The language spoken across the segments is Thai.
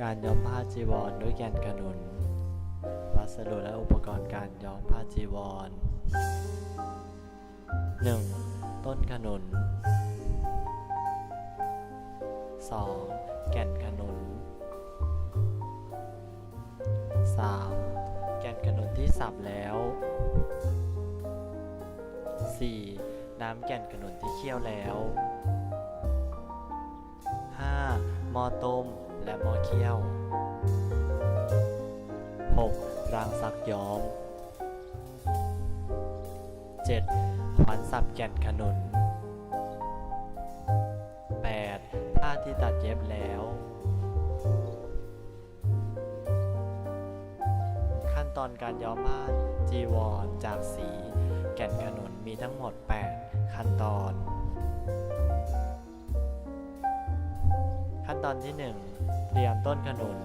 การย้อมผ้าจีวรด้วยแก่นขนุนวัสดุและอุปกรณ์การย้อมผ้าจีวร 1. ต้นขนุน 2. แก่นขนุน 3. แก่นขนุนที่สับแล้ว 4. น้ำแก่นขนุนที่เคี่ยวแล้ว 5. หม้อต้มและหม้อเคี่ยว 6. รางซักย้อม 7. ขวานสับแก่นขนุน 8. ผ้าที่ตัดเย็บแล้ว ขั้นตอนการย้อมผ้าจีวรจากสีแก่นขนุนมีทั้งหมด 8 ขั้นตอน ขั้นตอนที่ 1 เตรียมต้นขนุน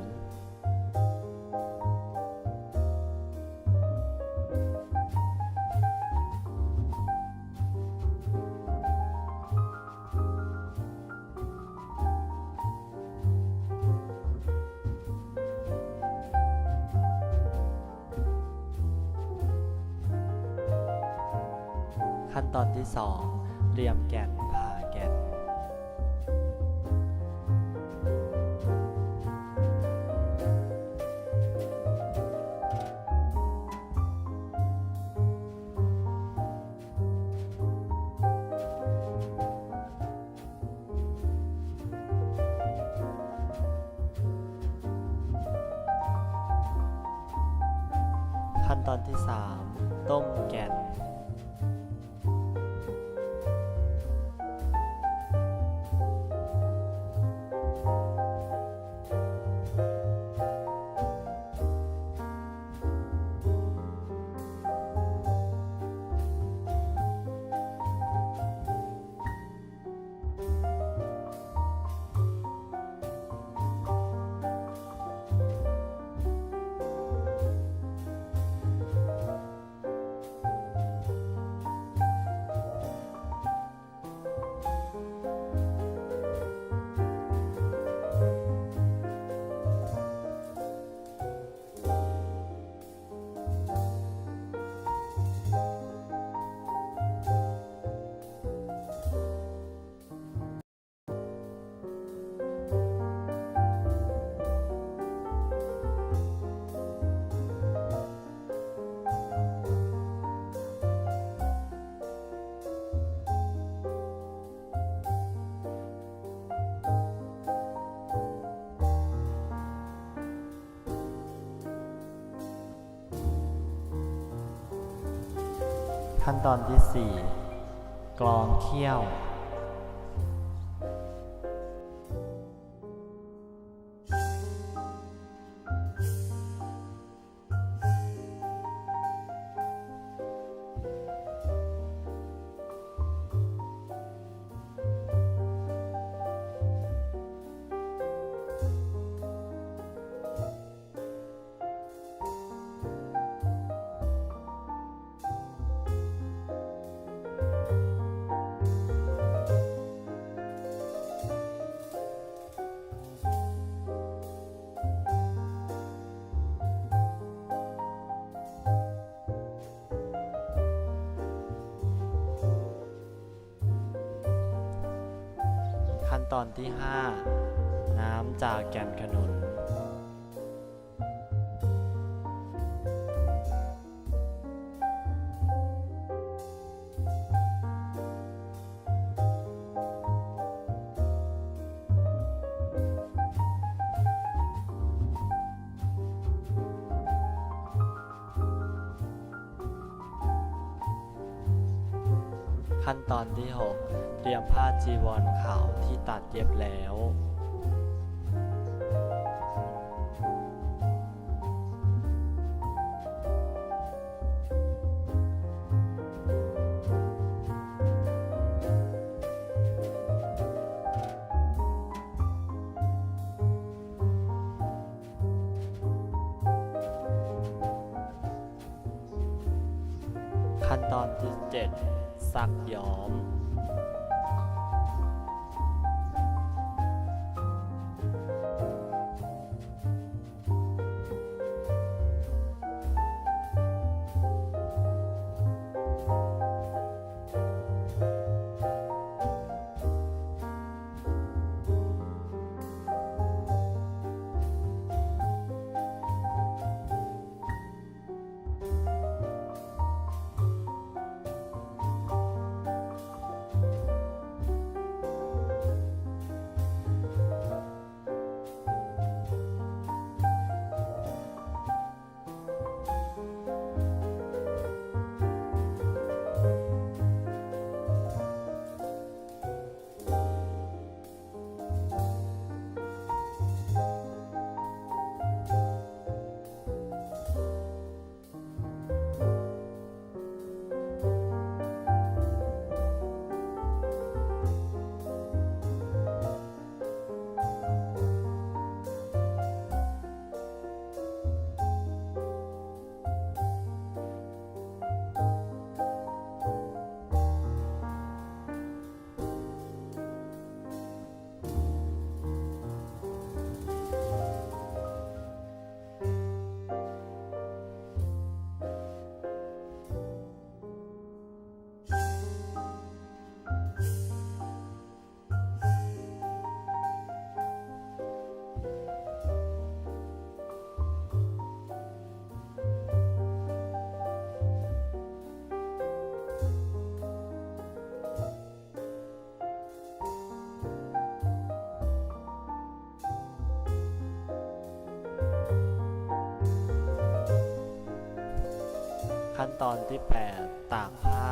ขั้นตอนที่ 2 เตรียมแก่นผ่าแก่น ขั้นตอนที่ 3 ต้มแก่น ขั้นตอนที่ 4 กรองเคี่ยว ขั้นตอนที่ 5 น้ำจากแก่นขนุน ขั้นตอนที่ 6 เตรียมผ้าจีวรขาวที่ตัดเย็บแล้ว ขั้นตอนที่ 7 ซักย้อม ข ตอนที่ 8 ตากผ้า